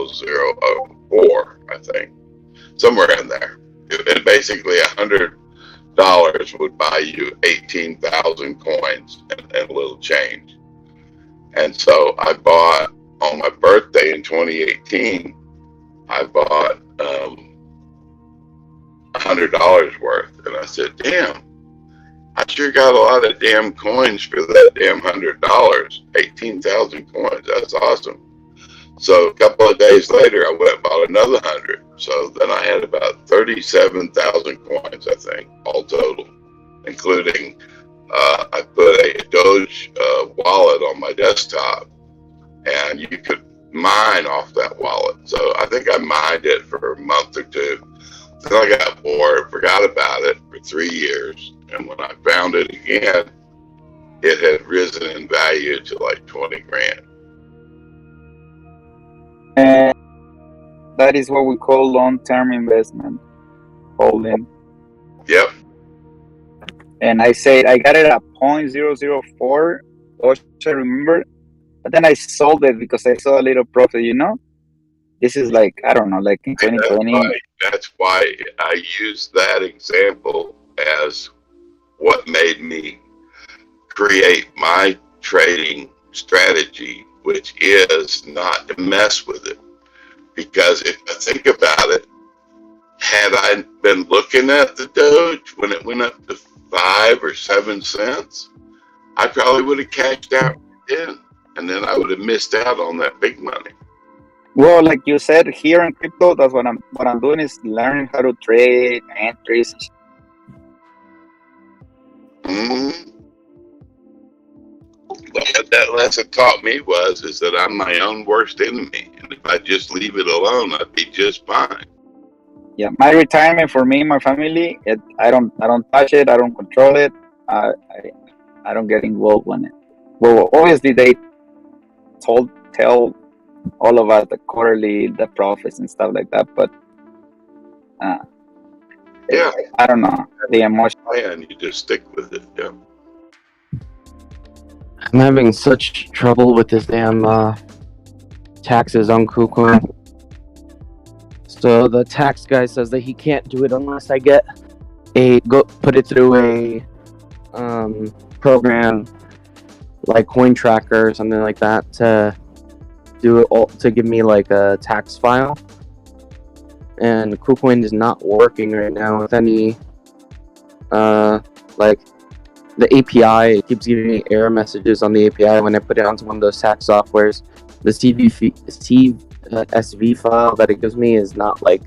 0.0004, I think, somewhere in there. And basically, $100 would buy you 18,000 coins and a little change. And so I bought on my birthday in 2018. I bought $100 worth, and I said, "Damn, I sure got a lot of damn coins for that damn $100. 18,000 coins. That's awesome." So a couple of days later, I went and bought another 100. So then I had about 37,000 coins, I think, all total, including I put a Doge wallet on my desktop, and you could mine off that wallet. So I think I mined it for a month or two. Then I got bored, forgot about it for 3 years, and when I found it again, it had risen in value to like 20 grand. And that is what we call long-term investment, holding. Yep. And I said I got it at 0.004, I remember, but then I sold it because I saw a little profit. This is like, I don't know, like in 2020. That's why I use that example as what made me create my trading strategy, which is not to mess with it. Because if I think about it, had I been looking at the Doge when it went up to 5 or 7 cents, I probably would have cashed out then, and then I would have missed out on that big money. Well, like you said, here in crypto, that's what I'm doing is learning how to trade entries. Mm-hmm. What that lesson taught me is that I'm my own worst enemy, and if I just leave it alone, I'd be just fine. Yeah, my retirement for me and my family, I don't touch it, I don't control it, I don't get involved in it. Well, obviously they tell all of us the profits and stuff like that, but yeah, I don't know, the emotion. And you just stick with it. Yeah. I'm having such trouble with this damn taxes on KuCoin. So the tax guy says that he can't do it unless I get put it through a program like Coin Tracker or something like that to do it all, to give me like a tax file. And KuCoin is not working right now with any like the API. It keeps giving me error messages on the API when I put it onto one of those tax softwares. The CSV file that it gives me is not like,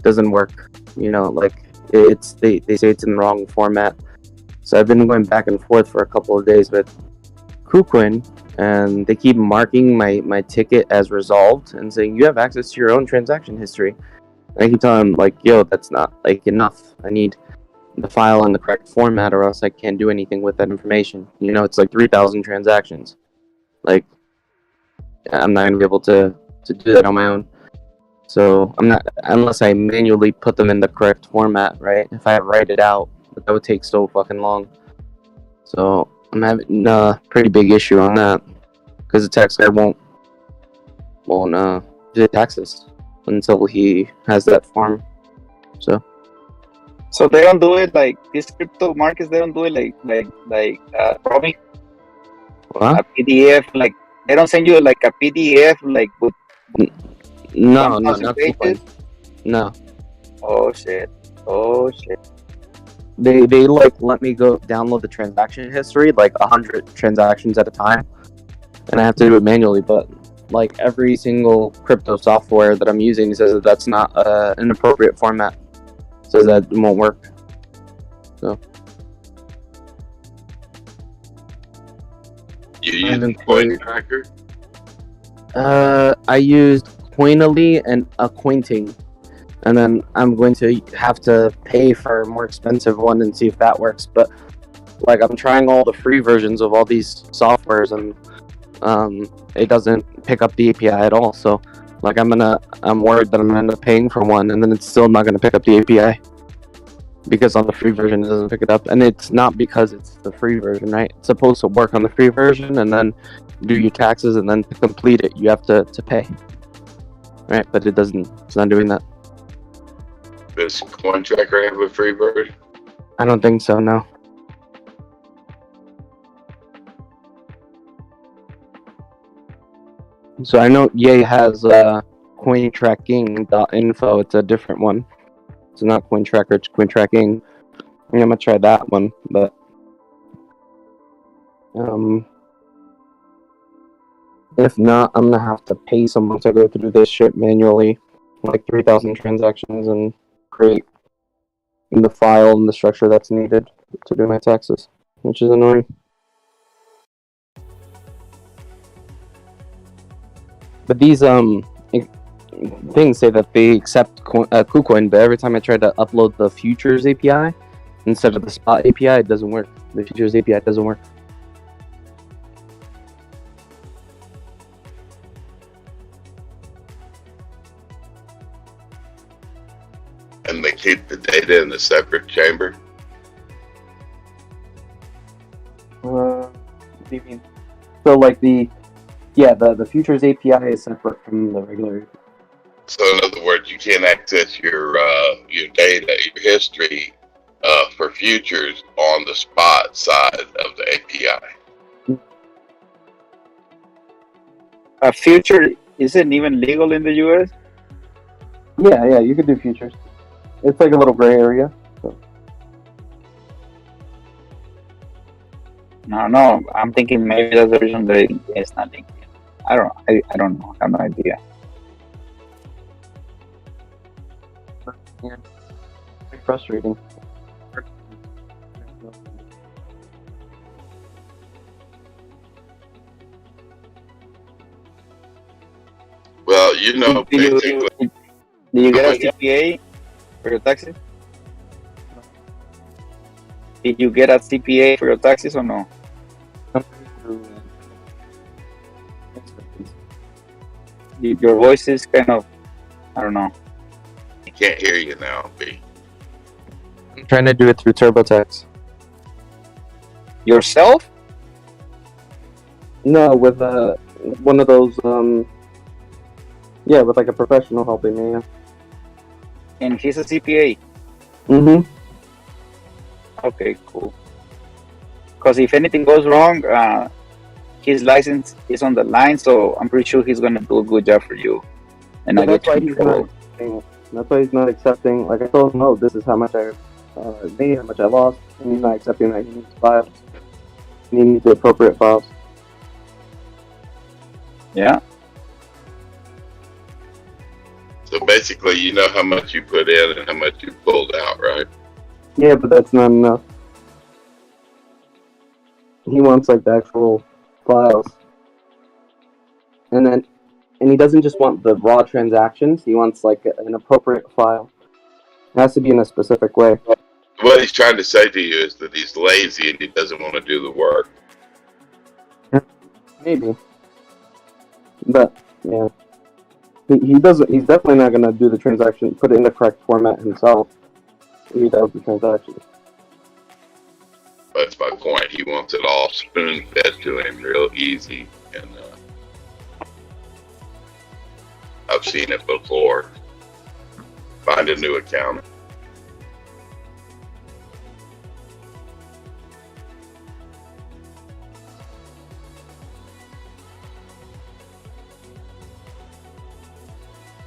doesn't work. Like they say it's in the wrong format. So I've been going back and forth for a couple of days with KuCoin, and they keep marking my ticket as resolved and saying you have access to your own transaction history. And I keep telling them like, yo, that's not like enough. I need the file in the correct format, or else I can't do anything with that information. It's like 3,000 transactions. Like, I'm not gonna be able to do that on my own. So I'm not, unless I manually put them in the correct format, right? If I write it out, that would take so fucking long. So I'm having a pretty big issue on that, because the tax guy won't do the taxes until he has that form. So they don't do it like these crypto markets. They don't do it like probably a PDF. Like they don't send you like a PDF like with no, not pages. No. Oh shit. They like let me go download the transaction history, like 100 transactions at a time, and I have to do it manually. But like every single crypto software that I'm using says that that's not an appropriate format. Says that it won't work. So you use Coin Tracker? I used Coinily and Accounting, and then I'm going to have to pay for a more expensive one and see if that works. But like I'm trying all the free versions of all these softwares, and it doesn't pick up the API at all. So like I'm worried that I'm gonna end up paying for one, and then it's still not gonna pick up the API because on the free version it doesn't pick it up. And it's not because it's the free version, right? It's supposed to work on the free version, and then do your taxes, and then to complete it you have to pay. right? But it doesn't. It's not doing that. Does Coin Tracker have a free version? I don't think so. No. So I know Ye has cointracking.info. It's a different one. It's not Coin Tracker. It's Coin Tracking. I'm gonna try that one, but if not, I'm gonna have to pay someone to go through this shit manually, like 3,000 transactions, and create the file and the structure that's needed to do my taxes, which is annoying. But these things say that they accept KuCoin, but every time I try to upload the futures API instead of the spot API, it doesn't work. The futures API doesn't work. And they keep the data in a separate chamber? What do you mean? So like the futures API is separate from the regular. So in other words, you can't access your data, your history for futures on the spot side of the API. A future isn't even legal in the US? Yeah, you could do futures. It's like a little gray area. So. No, I'm thinking maybe that's the reason that it's not legal. I don't know. I have no idea. Yeah. Very frustrating. Well, you know, basically, Do you get a CPA for your taxes? Did you get a CPA for your taxes or no? Your voice is kind of, I don't know. I can't hear you now, B. I'm trying to do it through TurboTax. Yourself? No, with one of those with like a professional helping me. Yeah. And he's a CPA. Mm-hmm. Okay, cool. Because if anything goes wrong, his license is on the line, so I'm pretty sure he's gonna do a good job for you. And I get you in trouble. That's why he's not accepting. Like I told him, oh, this is how much I made, how much I lost, and he's not accepting that. He needs files. He needs the appropriate files. Yeah. So basically, you know how much you put in and how much you pulled out, right? Yeah, but that's not enough. He wants like the actual files. And he doesn't just want the raw transactions, he wants like an appropriate file. It has to be in a specific way. What he's trying to say to you is that he's lazy and he doesn't want to do the work. Maybe. But, yeah. He doesn't. He's definitely not going to do the transaction, put it in the correct format himself. He does the transaction. That's my point. He wants it all spoon-fed to him real easy. And I've seen it before. Find a new account.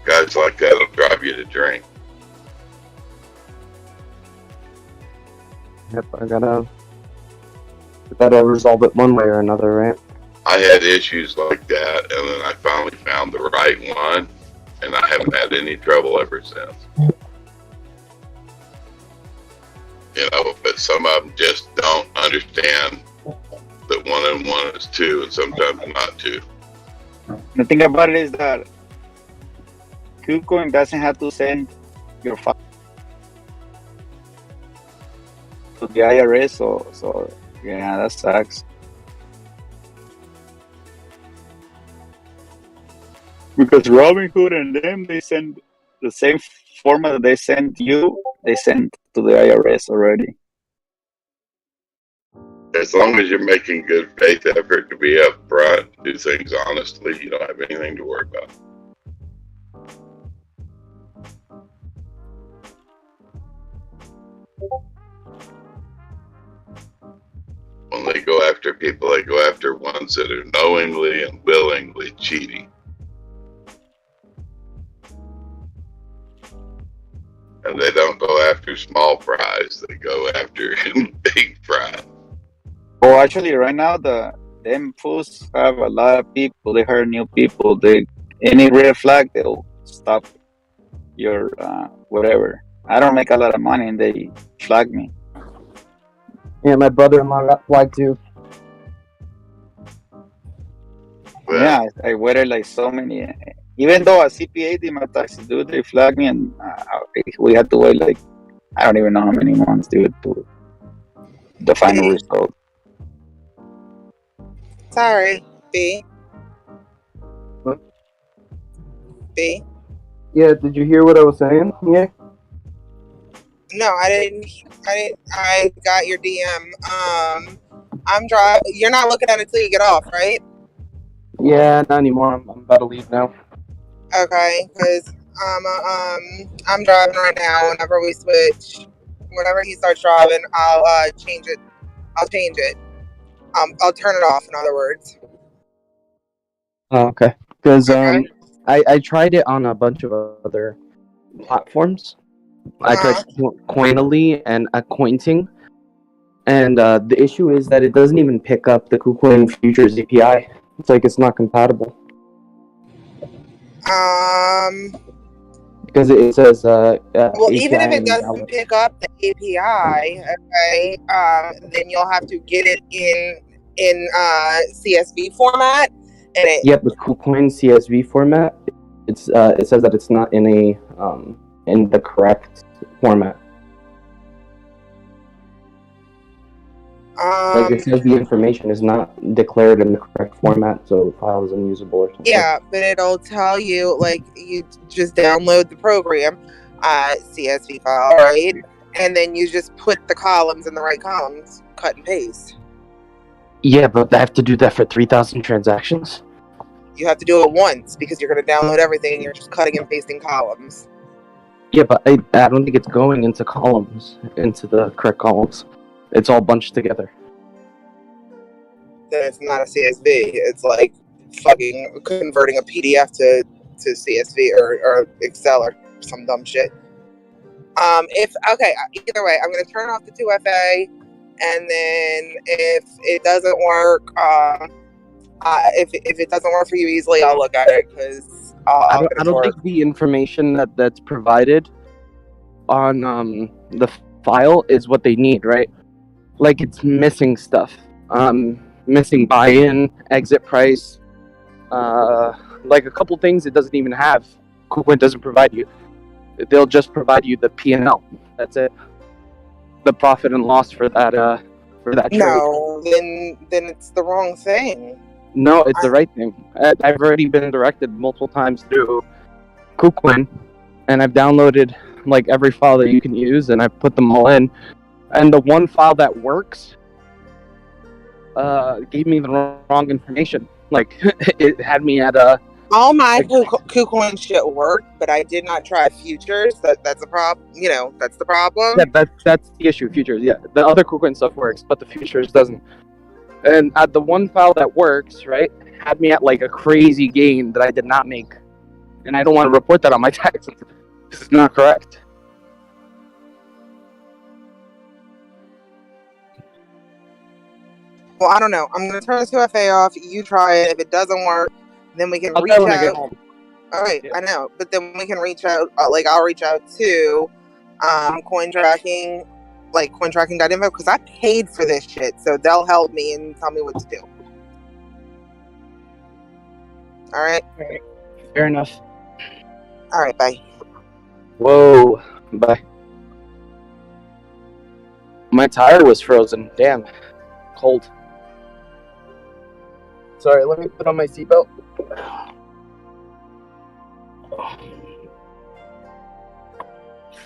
Guys like that will drive you to drink. Yep, I gotta resolve it one way or another, right? I had issues like that, and then I finally found the right one, and I haven't had any trouble ever since. You know, but some of them just don't understand that 1 and 1 is 2, and sometimes not 2. The thing about it is that KuCoin doesn't have to send your file to the IRS, so yeah, that sucks. Because Robinhood and them, they send the same format that they send you, they send to the IRS already. As long as you're making good faith effort to be upfront, do things honestly, you don't have anything to worry about. When they go after people, they go after ones that are knowingly and willingly cheating. And they don't go after small fries, they go after big fries. Well, actually, right now, them fools have a lot of people. They hire new people. Any red flag, they'll stop your whatever. I don't make a lot of money, and they flag me. Yeah, my brother-in-law got flagged too. Well, Yeah, I waited like so many. Even though a CPA did my taxes, dude, they flagged me, and we had to wait like I don't even know how many months, dude, to the final result. Sorry, B. What? B. Yeah, did you hear what I was saying? Yeah. No, I didn't. I got your DM. I'm driving. You're not looking at it till you get off, right? Yeah, not anymore. I'm about to leave now. Okay, because I'm driving right now. Whenever we switch, whenever he starts driving, I'll change it. I'll change it. I'll turn it off. In other words. Oh, okay. Because Okay. I tried it on a bunch of other platforms. I tried Coinily and Accointing, and the issue is that it doesn't even pick up the KuCoin Futures API. It's like it's not compatible because it says Well, API even if it doesn't invalid. pick up the API, okay, then you'll have to get it in CSV format, and it. Yeah, but KuCoin CSV format, it says that it's not in the correct format. Like it says the information is not declared in the correct format, so the file is unusable or something. Yeah, but it'll tell you, like, you just download the program, CSV file, right? And then you just put the columns in the right columns, cut and paste. Yeah, but I have to do that for 3,000 transactions? You have to do it once because you're going to download everything and you're just cutting and pasting columns. Yeah, but I don't think it's going into columns, into the correct columns. It's all bunched together. Then it's not a CSV. It's like fucking converting a PDF to CSV or Excel or some dumb shit. Either way, I'm gonna turn off the 2FA, and then if it doesn't work, if it doesn't work for you easily, I'll look at it because I don't think the information that's provided on the file is what they need, right? Like it's missing stuff. Missing buy-in, exit price, like a couple things it doesn't even have. KuCoin doesn't provide you. They'll just provide you the P&L. That's it. The profit and loss for that trade. No, then it's the wrong thing. No, it's the right thing. I've already been directed multiple times through KuCoin, and I've downloaded like every file that you can use, and I've put them all in. And the one file that works gave me the wrong information. Like it had me at all my KuCoin shit worked, but I did not try futures. That's a problem. You know, that's the problem. Yeah, that's the issue. Futures, yeah. The other KuCoin stuff works, but the futures doesn't. And the one file that works, right, had me at like a crazy gain that I did not make, and I don't want to report that on my taxes. This is not correct. Well, I don't know. I'm gonna turn the 2FA off. You try it. If it doesn't work, then we can reach out. When I get home. All right, yeah. I know, but then we can reach out. Like I'll reach out to coin tracking, like cointracking.info, because I paid for this shit, so they'll help me and tell me what to do. All right. Fair enough. All right. Bye. Whoa. Bye. My tire was frozen. Damn. Cold. Sorry, let me put on my seatbelt.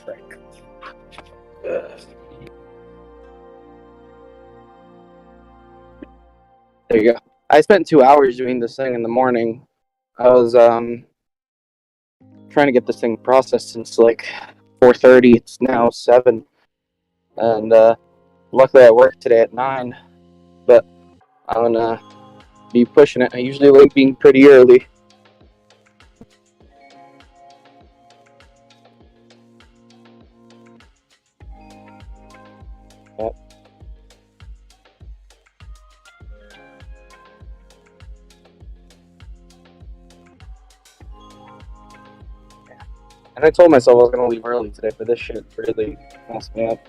Frick. There you go. I spent 2 hours doing this thing in the morning. I was trying to get this thing processed since like 4:30. It's now 7. and luckily I work today at 9, but I'm gonna be pushing it. I usually like being pretty early. Yep. And I told myself I was gonna leave early today, but this shit really messed me up.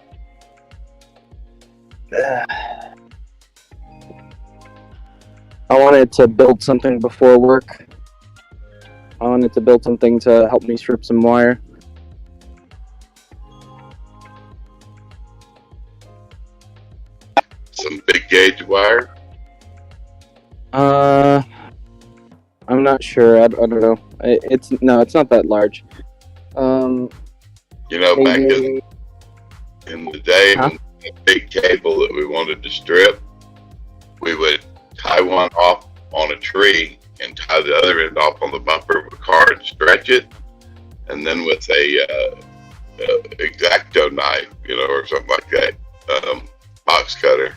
I wanted to build something before work. I wanted to build something to help me strip some wire. Some big gauge wire. I'm not sure. I don't know. It's not that large. You know, back Maybe. in the day, Huh? when the big cable that we wanted to strip, we would tie one off on a tree and tie the other end off on the bumper of a car and stretch it, and then with a X-Acto knife, you know, or something like that, box cutter,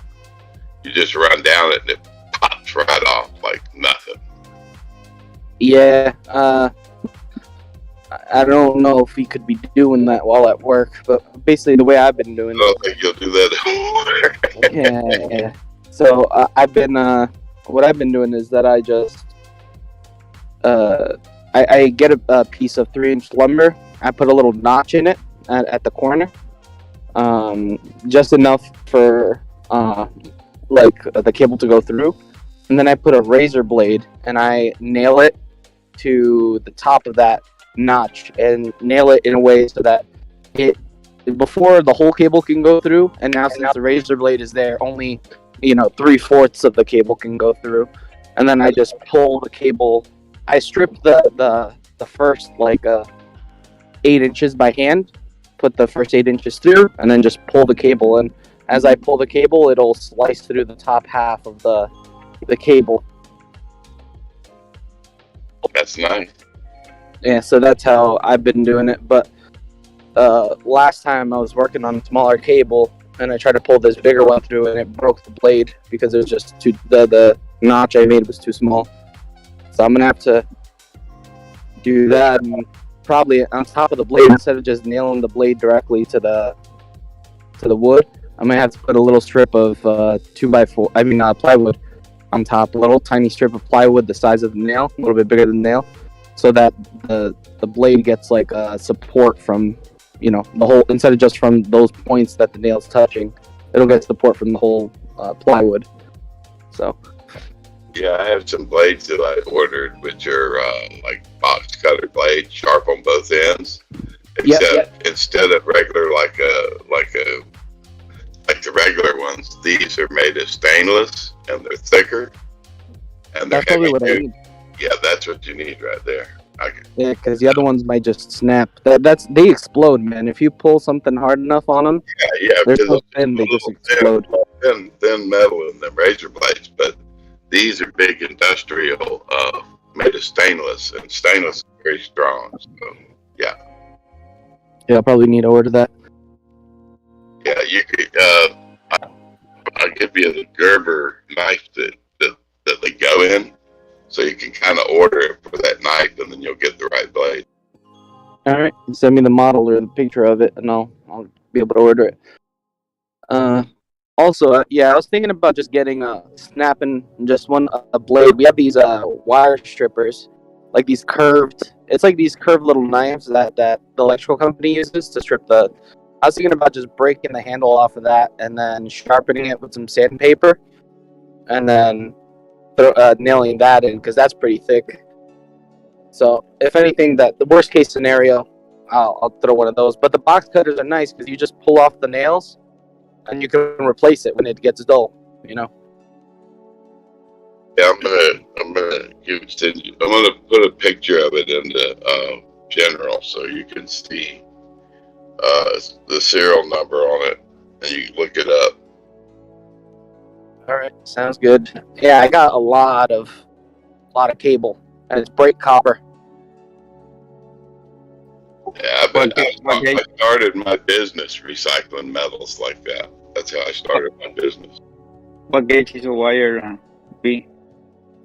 you just run down it and it pops right off like nothing. Yeah. I don't know if we could be doing that while at work, but basically the way I've been doing I don't think you'll do that it. Yeah. So I've been what I've been doing is that I just I get a piece of 3-inch lumber. I put a little notch in it at the corner, just enough for like the cable to go through, and then I put a razor blade and I nail it to the top of that notch and nail it in a way so that it before the whole cable can go through, and now since the razor blade is there, only 3/4 of the cable can go through, and then I just pull the cable. I strip the first 8 inches by hand, put the first 8 inches through, and then just pull the cable. And as I pull the cable, it'll slice through the top half of the cable. That's nice. Yeah, so that's how I've been doing it. But last time I was working on a smaller cable, and I tried to pull this bigger one through, and it broke the blade because it was just the notch I made was too small. So I'm gonna have to do that, and probably on top of the blade, instead of just nailing the blade directly to the wood, I'm gonna have to put a little strip of 2x4, plywood on top, a little tiny strip of plywood the size of the nail, a little bit bigger than the nail, so that the blade gets support from the whole, instead of just from those points that the nail's touching, it'll get support from the whole plywood. So Yeah, I have some blades that I ordered, which are like box cutter blades, sharp on both ends. Except instead of regular like the regular ones, these are made of stainless and they're thicker and they're that's probably heavy what I too. need. Yeah, that's what you need right there. Yeah, because the other ones might just snap. They explode, man. If you pull something hard enough on them, Yeah, they're because so thin they just explode. thin metal in the razor blades, but these are big industrial, made of stainless, and stainless is very strong. So yeah, Yeah, I'll probably need to order that. yeah, you could. I'll give you the Gerber knife that they go in, so you can kind of order it for that knife, and then you'll get the right blade. All right, send me the model or the picture of it, and I'll be able to order it. Also, yeah, I was thinking about just snapping just a blade. We have these wire strippers, like these curved. It's like these curved little knives that the electrical company uses to strip the. I was thinking about just breaking the handle off of that and then sharpening it with some sandpaper, and then nailing that in because that's pretty thick. So if anything, the worst case scenario, I'll throw one of those. But the box cutters are nice because you just pull off the nails, and you can replace it when it gets dull. Yeah, I'm gonna put a picture of it into general so you can see the serial number on it, and you can look it up. All right, sounds good. Yeah, I got a lot of cable, and it's bright copper. Yeah, What, what I gauge? started my business recycling metals like that. That's how I started my business. What gauge is your wire? B.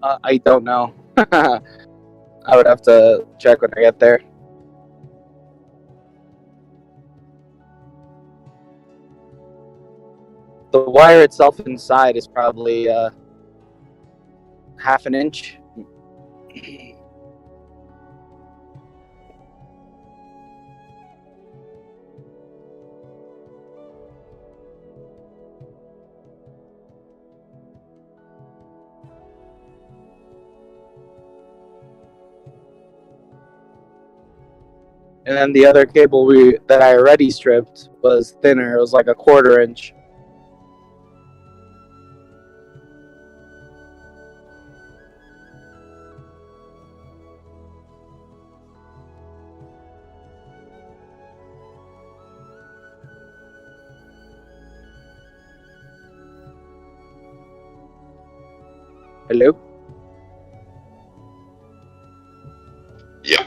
I don't know. I would have to check when I get there. The wire itself inside is probably half an inch. And then the other cable that I already stripped was thinner. It was like a 1/4 inch. Hello? Yeah.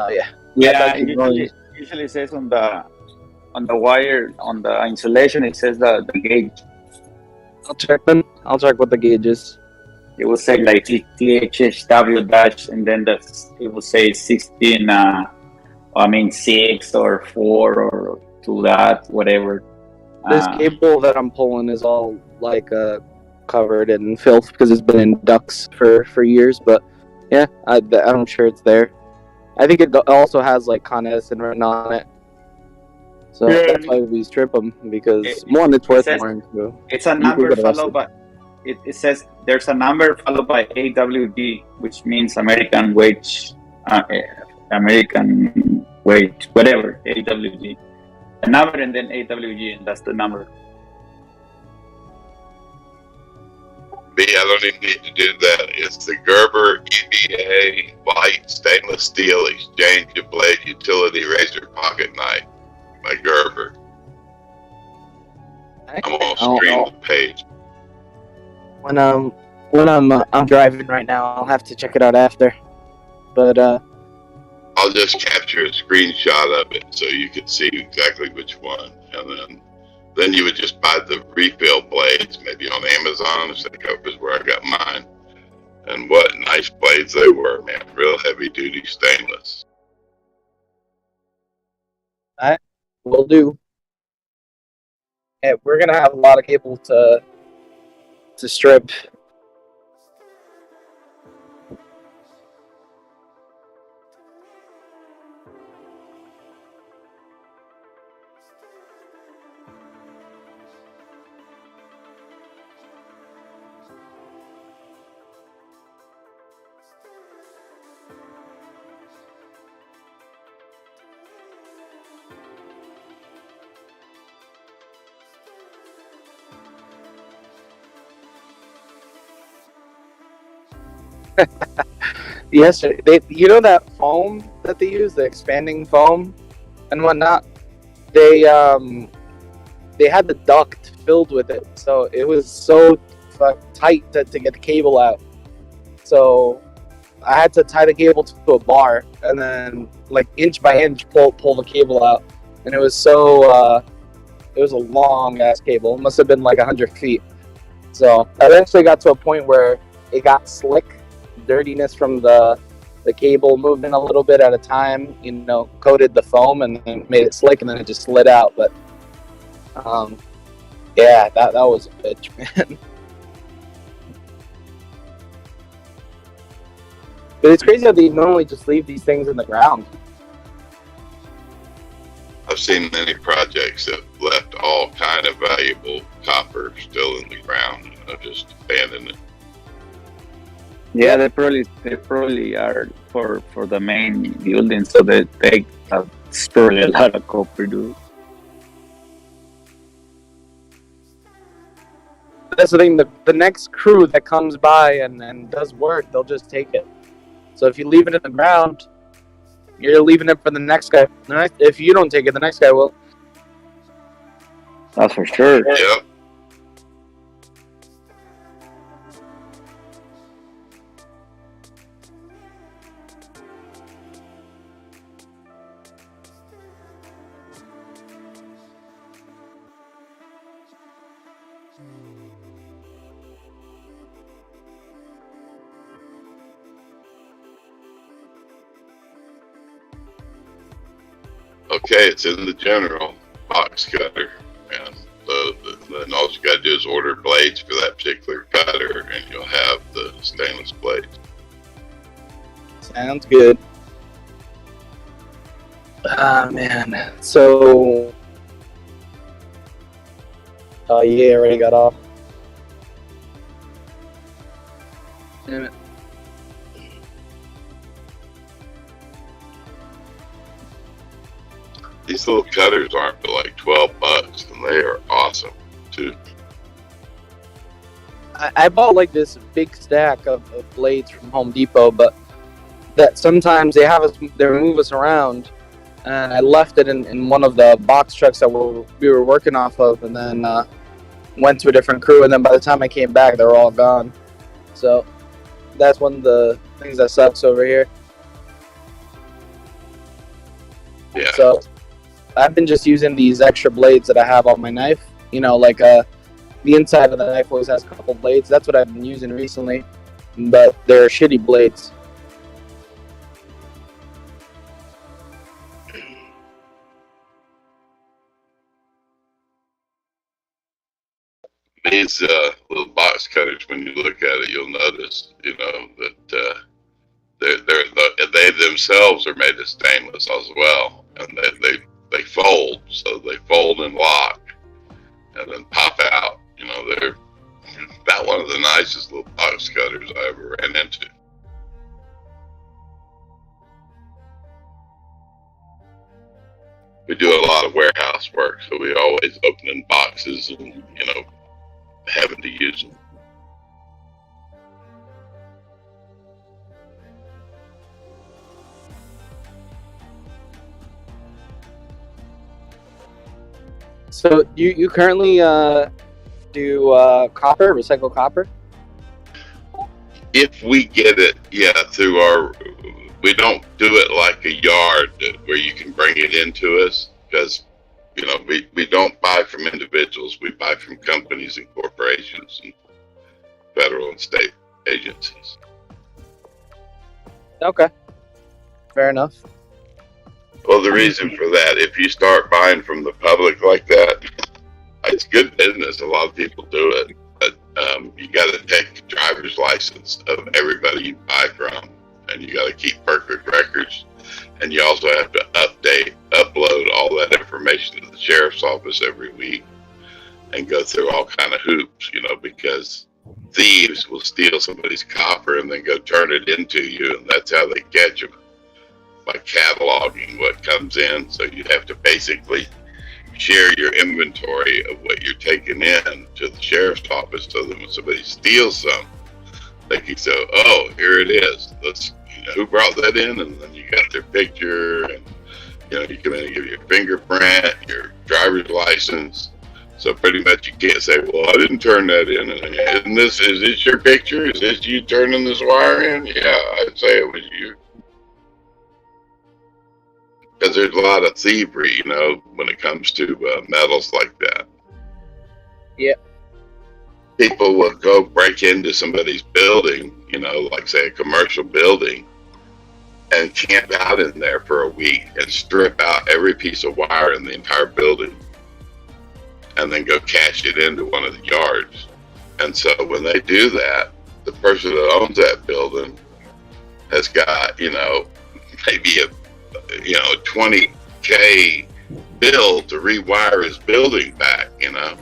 Yeah. Yeah, Keep going. usually says on the wire on the insulation it says the gauge. I'll check them. I'll check what the gauge is. It will say like THHW dash, and then it will say 16. I mean 6 or 4 or 2 that whatever. This cable that I'm pulling is all like covered in filth because it's been in ducts for years. But yeah, I'm sure it's there. I think it also has like Con Edison written on it. So that's why we strip them, because one, it's worth more. Two, it's a number followed by it says there's a number followed by AWG, which means American wage, whatever, AWG. A number and then AWG, and that's the number. B, I don't even need to do that. It's the Gerber EVA light stainless steel exchange of blade utility razor pocket knife by Gerber. I'm gonna stream the page. When I'm driving right now, I'll have to check it out after. But I'll just capture a screenshot of it so you can see exactly which one, and then you would just buy the refill blades, maybe on Amazon. I think that was where I got mine. And what nice blades they were, man! Real heavy duty stainless. I will do. Yeah, we're gonna have a lot of cable to strip. Yes, you know that foam that they use, the expanding foam and whatnot. They had the duct filled with it, so it was so tight to get the cable out. So I had to tie the cable to a bar and then, like, inch by inch, pull the cable out, and it was it was a long ass cable. It must have been like 100 feet. So I eventually got to a point where it got slick. Dirtiness from the cable moved in a little bit at a time, coated the foam and then made it slick, and then it just slid out. But yeah, that was a bitch, man. But it's crazy how they normally just leave these things in the ground. I've seen many projects that left all kind of valuable copper still in the ground, just abandoned it. Yeah, they probably are for the main building, so they take probably a lot of copper, dude. That's the thing. The next crew that comes by and does work, they'll just take it. So if you leave it in the ground, you're leaving it for the next guy. If you don't take it, the next guy will. That's for sure. Yep. Okay, it's in the general box cutter, and then all you got to do is order blades for that particular cutter, and you'll have the stainless blades. Sounds good. Ah, man. So, oh yeah, already got off. Damn it. These little cutters aren't but like $12, and they are awesome too. I bought like this big stack of blades from Home Depot, but that sometimes they move us around, and I left it in one of the box trucks that we were working off of, and then went to a different crew, and then by the time I came back, they were all gone. So that's one of the things that sucks over here. Yeah. So I've been just using these extra blades that I have on my knife. You know, like the inside of the knife always has a couple blades. That's what I've been using recently, but they're shitty blades. These little box cutters, when you look at it, you'll notice, you know, that they themselves are made of stainless as well, and they fold, so they fold and lock, and then pop out. You know, they're about one of the nicest little box cutters I ever ran into. We do a lot of warehouse work, so we always opening boxes and, you know, having to use them. So you currently do copper, recycle copper? If we get it, yeah, through our, we don't do it like a yard where you can bring it into us, because, you know, we don't buy from individuals. We buy from companies and corporations and federal and state agencies. Okay, fair enough. Well, the reason for that, if you start buying from the public like that, it's good business. A lot of people do it, but you got to take the driver's license of everybody you buy from, and you got to keep perfect records, and you also have to upload all that information to the sheriff's office every week, and go through all kind of hoops, you know, because thieves will steal somebody's copper and then go turn it into you, and that's how they catch them, by cataloging what comes in. So you have to basically share your inventory of what you're taking in to the sheriff's office, so that when somebody steals some, they can say, "Oh, here it is. Let's, you know, who brought that in?" And then you got their picture, and, you know, you can then give your fingerprint, your driver's license. So pretty much you can't say, "Well, I didn't turn that in." And is this your picture? Is this you turning this wire in? Yeah, I'd say it was you. Because there's a lot of thievery, you know, when it comes to metals like that. Yeah. People will go break into somebody's building, you know, like say a commercial building, and camp out in there for a week and strip out every piece of wire in the entire building, and then go cash it into one of the yards. And so when they do that, the person that owns that building has got, you know, maybe a 20K bill to rewire his building back, you know,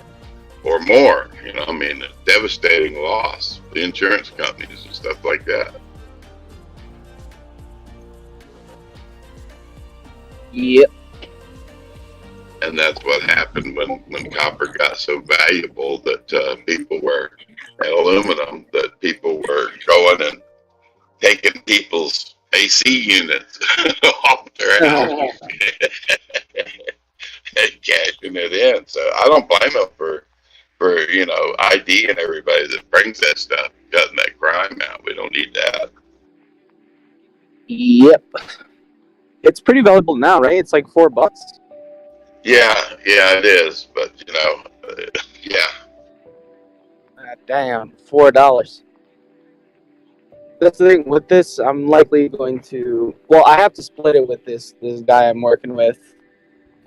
or more, you know. I mean, a devastating loss for the insurance companies and stuff like that. Yep. And that's what happened when copper got so valuable that people were, and aluminum, that people were going and taking people's AC units off their house and cashing it in. So I don't blame them for you know, ID and everybody that brings that stuff, cutting that crime out. We don't need that. Yep. It's pretty valuable now, right? It's like $4. Yeah, it is. But, you know, yeah. Damn, $4. That's the thing with this. I'm likely going to. Well, I have to split it with this guy I'm working with.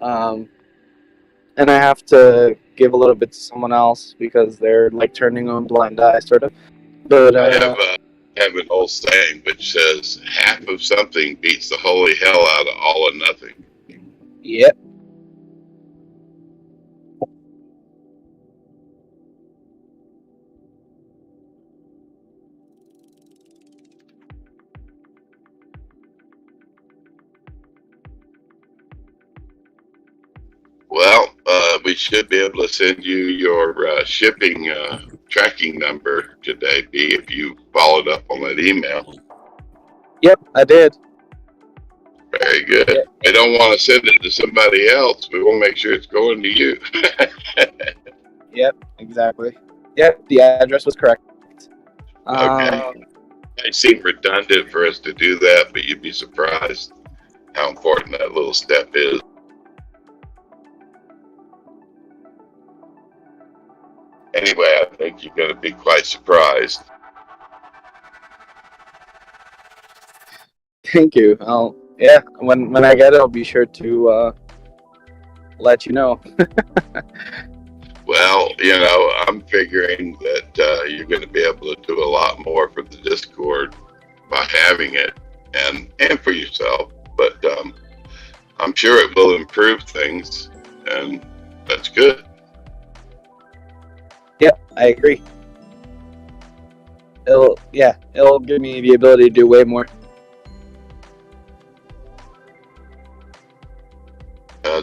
and I have to give a little bit to someone else because they're like turning on blind eye, sort of. But have an old saying which says half of something beats the holy hell out of all or nothing. yep. Well, we should be able to send you your shipping tracking number today, B, if you followed up on that email. Yep, I did. Very good. Yep. We don't want to send it to somebody else. We want to make sure it's going to you. Yep, exactly. Yep, the address was correct. Okay. It seemed redundant for us to do that, but you'd be surprised how important that little step is. Anyway, I think you're going to be quite surprised. Thank you. Yeah, when I get it, I'll be sure to let you know. Well, I'm figuring that you're going to be able to do a lot more for the Discord by having it and for yourself. But I'm sure it will improve things, and that's good. Yep, I agree. It'll give me the ability to do way more.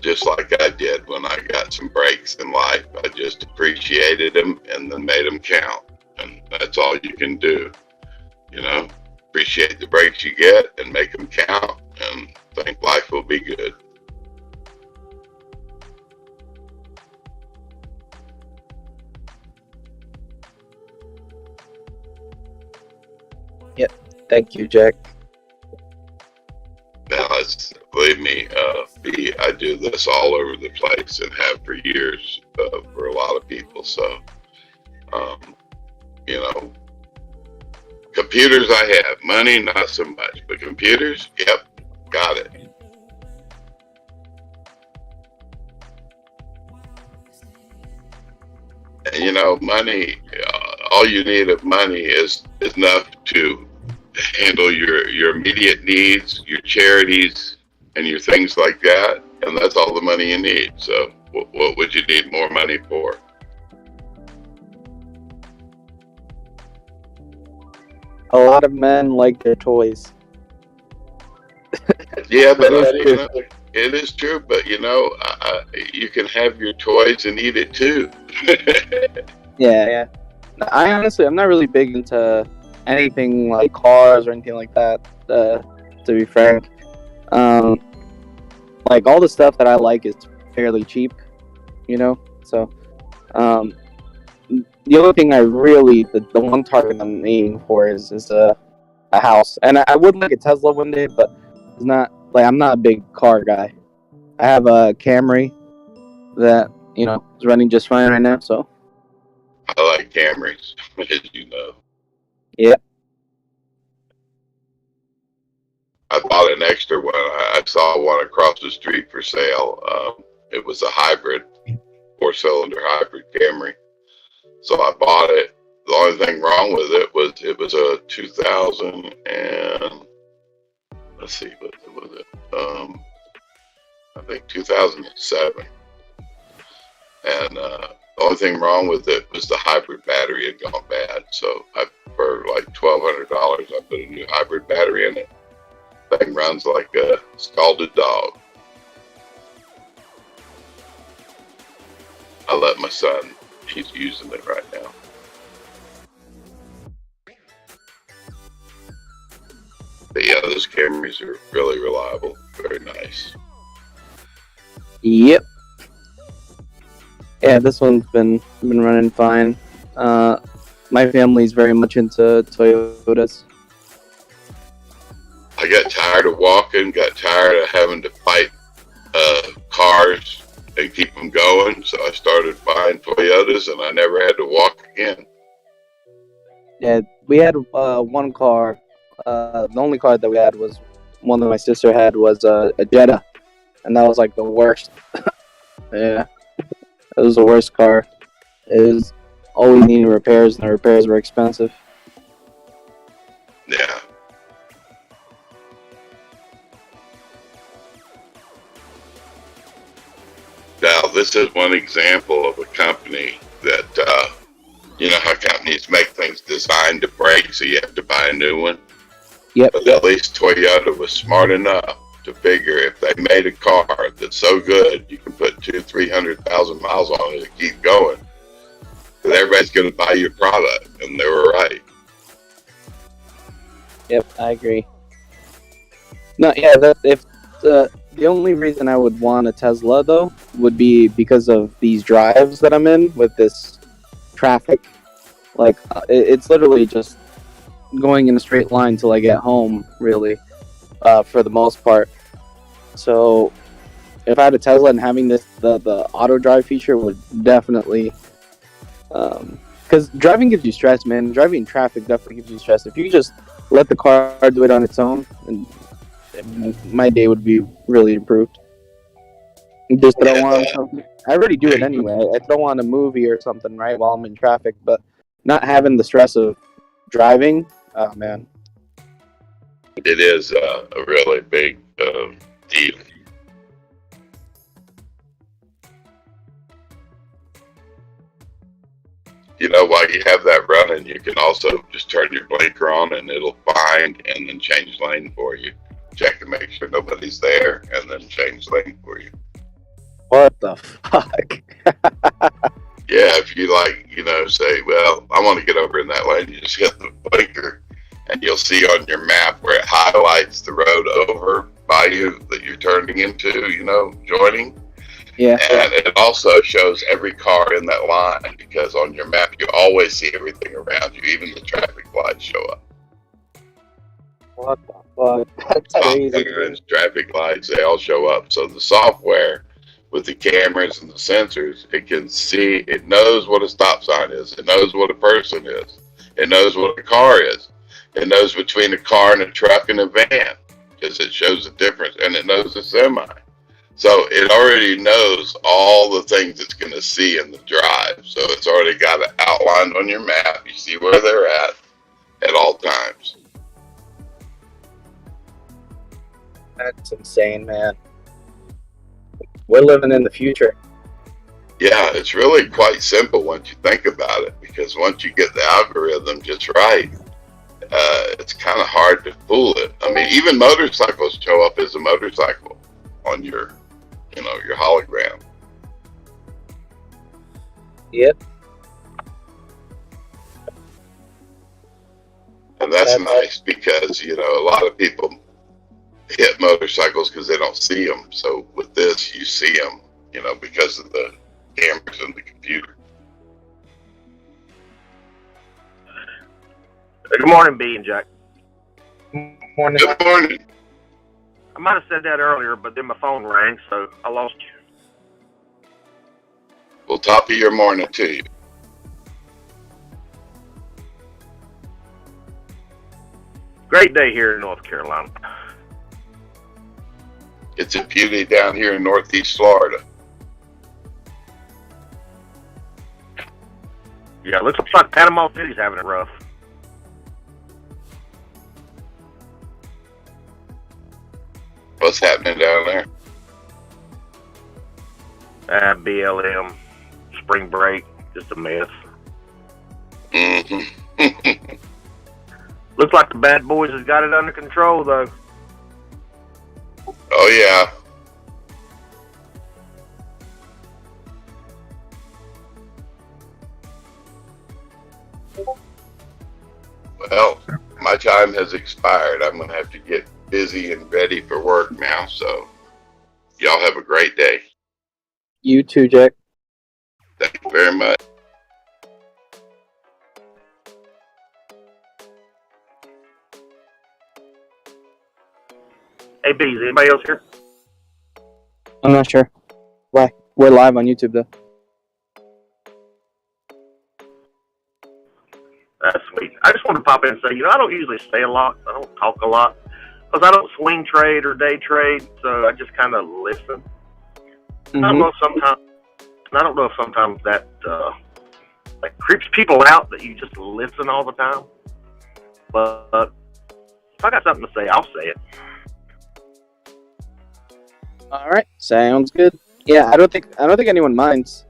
Just like I did when I got some breaks in life. I just appreciated them and then made them count. And that's all you can do. Appreciate the breaks you get and make them count, and think life will be good. Yep, thank you, Jack. Now, believe me, B, I do this all over the place and have for years for a lot of people. So, computers I have, money not so much, but computers, yep, got it. And money, all you need of money is enough to handle your immediate needs, your charities, and your things like that, and that's all the money you need. So what would you need more money for? A lot of men like their toys. Yeah, but it is true. But you can have your toys and eat it too. Yeah. I'm not really big into anything like cars or anything like that. To be frank, like all the stuff that I like is fairly cheap, So, the only thing I really, the one target I'm aiming for is a house, and I would like a Tesla one day, but it's not like I'm not a big car guy. I have a Camry that is running just fine right now. So I like Camrys, as you know. Yeah. I bought an extra one. I saw one across the street for sale. It was a hybrid, 4-cylinder hybrid Camry. So I bought it. The only thing wrong with it was a 2000 and let's see, what was it? I think 2007. And the only thing wrong with it was the hybrid battery had gone bad. So for like $1,200, I put a new hybrid battery in it. Thing runs like a scalded dog. I let my son, he's using it right now. But yeah, those Camrys are really reliable, very nice. Yep. Yeah, this one's been running fine. My family's very much into Toyotas. I got tired of walking, got tired of having to fight cars and keep them going, so I started buying Toyotas, and I never had to walk again. Yeah, we had one car. The only car that we had was one that my sister had was a Jetta, and that was like the worst. Yeah, it was the worst car. It was always needing repairs, and the repairs were expensive. Yeah. Now, this is one example of a company that, you know how companies make things designed to break, so you have to buy a new one? Yep. But at least Toyota was smart enough to figure if they made a car that's so good, you can put 200,000-300,000 miles on it to keep going, that everybody's going to buy your product, and they were right. Yep, I agree. No, yeah, if the only reason I would want a Tesla though would be because of these drives that I'm in with this traffic. Like it's literally just going in a straight line till I get home, really, for the most part. So if I had a Tesla and having the auto drive feature would definitely, because driving gives you stress, man. Driving in traffic definitely gives you stress. If you just let the car do it on its own, and my day would be really improved. Just throw on something. I already do it anyway. I throw on a movie or something, right, while I'm in traffic, but not having the stress of driving. Oh man, It is a really big deal. You know, while you have that running, you can also just turn your blinker on and it'll find and then change lane for you. Check to make sure nobody's there and then change lane for you. what the fuck? Yeah, if you like, you know, say, well, I want to get over in that lane, you just hit the blinker and you'll see on your map where it highlights the road over by you that you're turning into, you know, joining. Yeah. And it also shows every car in that line because on your map you always see everything around you, even the traffic lights show up. What the fuck? That's crazy. And traffic lights, they all show up. So the software with the cameras and the sensors, it can see, it knows what a stop sign is. It knows what a person is. It knows what a car is. It knows between a car and a truck and a van because it shows the difference. And it knows a semi. So it already knows all the things it's going to see in the drive. So it's already got it outlined on your map. You see where they're at all times. That's insane, man. We're living in the future. Yeah, it's really quite simple once you think about it, because once you get the algorithm just right, it's kind of hard to fool it. I mean, even motorcycles show up as a motorcycle on your, you know, your hologram. Yep. And that's nice because, you know, a lot of people hit motorcycles because they don't see them. So with this, you see them, you know, because of the cameras in the computer. Good morning, B and Jack. Morning. Good morning. I might have said that earlier, but then my phone rang, so I lost you. Well, top of your morning to you. Great day here in North Carolina. It's a beauty down here in Northeast Florida. Yeah, looks like Panama City's having it rough. What's happening down there? BLM, spring break, just a mess. Mm-hmm. Looks like the bad boys has got it under control, though. Oh, yeah. Well, my time has expired. I'm going to have to get busy and ready for work now. So y'all have a great day. You too, Jack. Thank you very much. Hey, B, is anybody else here? I'm not sure. Why? We're live on YouTube, though. That's sweet. I just want to pop in and say, you know, I don't usually say a lot. I don't talk a lot. because I don't swing trade or day trade, so I just kind of listen. Mm-hmm. I don't know if sometimes that like creeps people out that you just listen all the time. But if I got something to say, I'll say it. All right, sounds good. Yeah, I don't think anyone minds.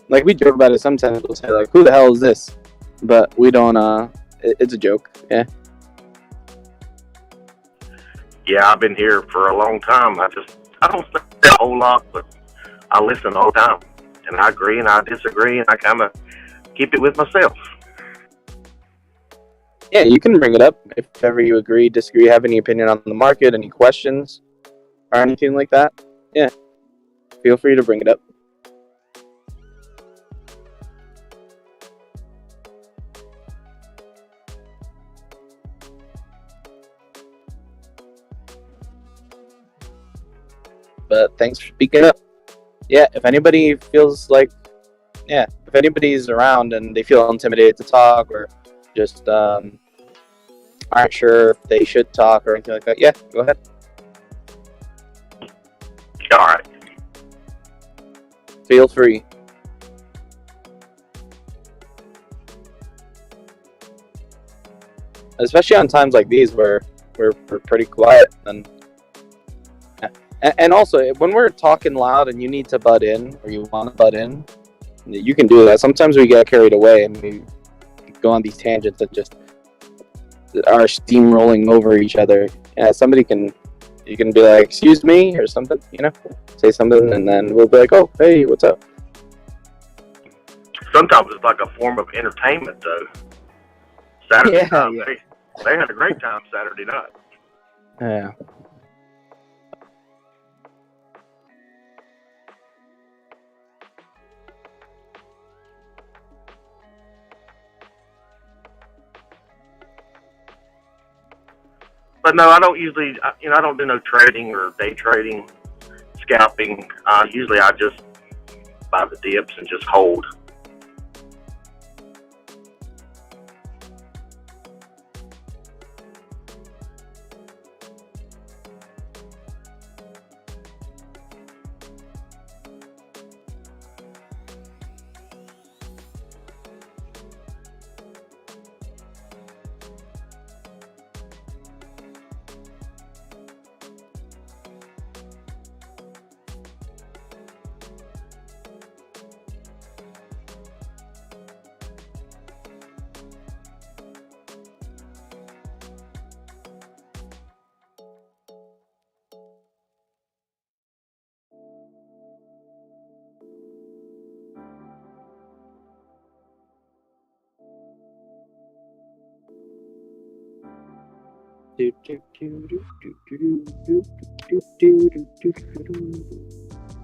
Like we joke about it sometimes. We'll say like, "Who the hell is this?" But we don't. It's a joke. Yeah. Yeah, I've been here for a long time. I don't say a whole lot, but I listen all the time, and I agree and I disagree, and I kind of keep it with myself. Yeah, you can bring it up if ever you agree, disagree, have any opinion on the market, any questions, or anything like that. Yeah, feel free to bring it up. But thanks for speaking up. Yeah, if anybody feels like, if anybody's around and they feel intimidated to talk or just aren't sure if they should talk or anything like that, yeah, go ahead. All right. Feel free. Especially on times like these where we're pretty quiet. And also, when we're talking loud and you need to butt in or you want to butt in, you can do that. Sometimes we get carried away and we go on these tangents that just are steamrolling over each other. Yeah, you can be like, "Excuse me," or something, say something, and then we'll be like, "Oh, hey, what's up?" Sometimes it's like a form of entertainment, though. Saturday night, Yeah. They had a great time Saturday night. Yeah. But no, I don't usually, I don't do no trading or day trading, scalping. Usually I just buy the dips and just hold.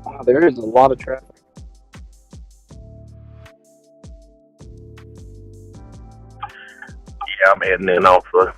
Wow, there is a lot of traffic. Yeah, I'm heading in also.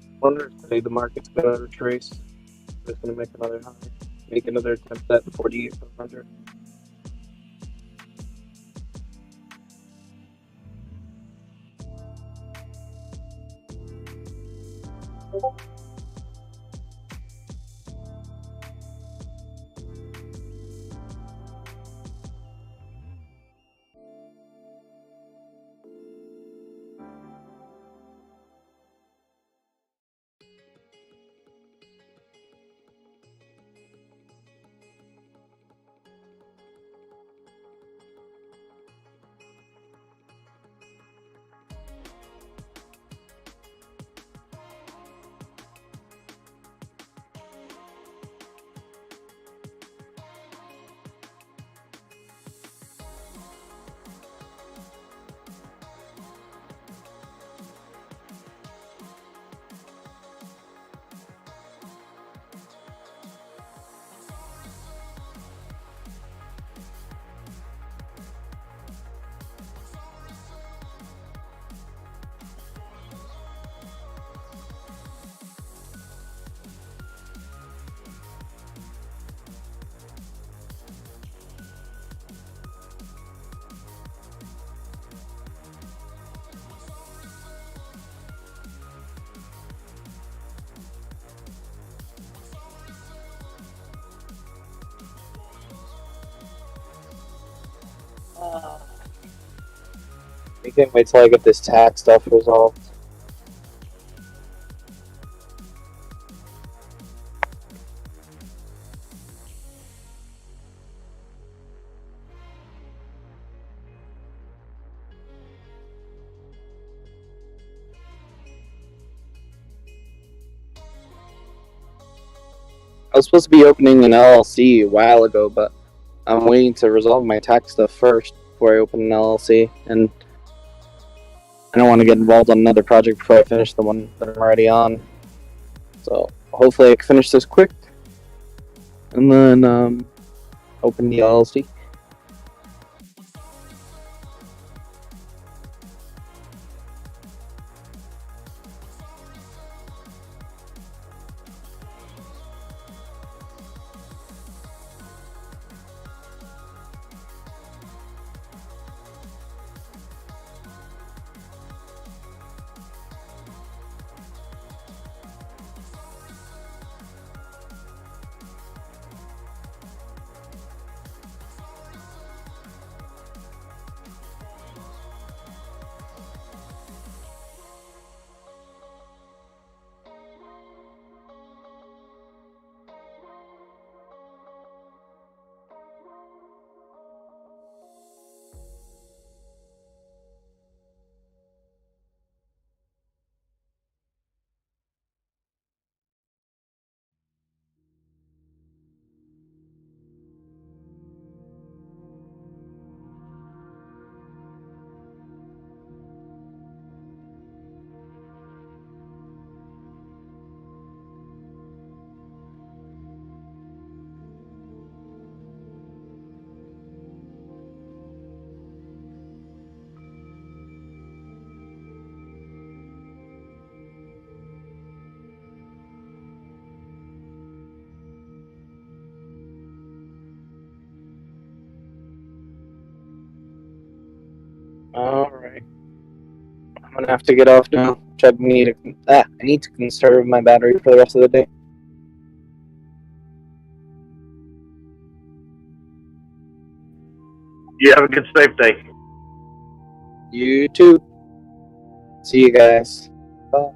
I wonder if today the market's gonna retrace. It's gonna make another high, make another attempt at 48,500. I can't wait till I get this tax stuff resolved. I was supposed to be opening an LLC a while ago, but I'm waiting to resolve my tax stuff first before I open an LLC, and I don't want to get involved on another project before I finish the one that I'm already on. So hopefully I can finish this quick, and then open the LLC. Alright. I'm gonna have to get off now. I need to conserve my battery for the rest of the day. You have a good safe day. You too. See you guys. Bye.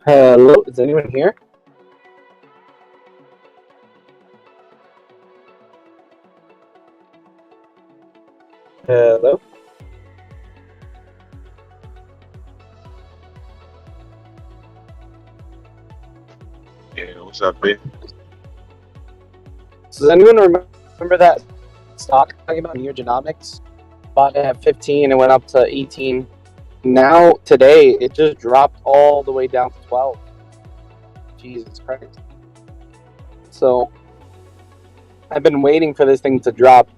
Hello, is anyone here? Hello? Yeah, what's up, B? Does anyone remember that stock talking about Neogenomics? Bought it at 15 and went up to 18. Now, today, it just dropped all the way down to 12. Jesus Christ. So, I've been waiting for this thing to drop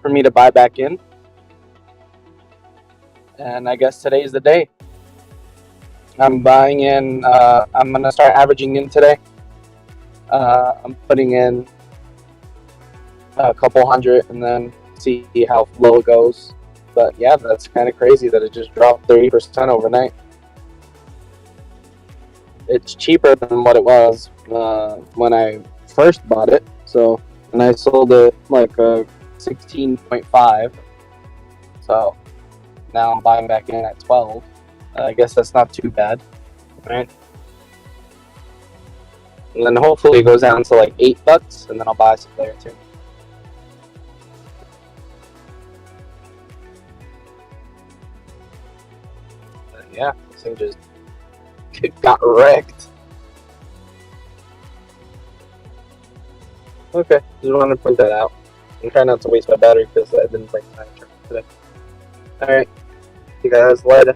for me to buy back in. And I guess today's the day. I'm buying in, I'm going to start averaging in today. I'm putting in a couple hundred and then see how low it goes. But yeah, that's kind of crazy that it just dropped 30% overnight. It's cheaper than what it was when I first bought it. So, and I sold it like a 16.5. So now I'm buying back in at 12. I guess that's not too bad, right? And then hopefully it goes down to like $8, and then I'll buy some there too. But yeah, this thing just got wrecked. Okay, just wanted to point that out. I'm trying not to waste my battery because I didn't bring my charger today. Alright, see you guys later.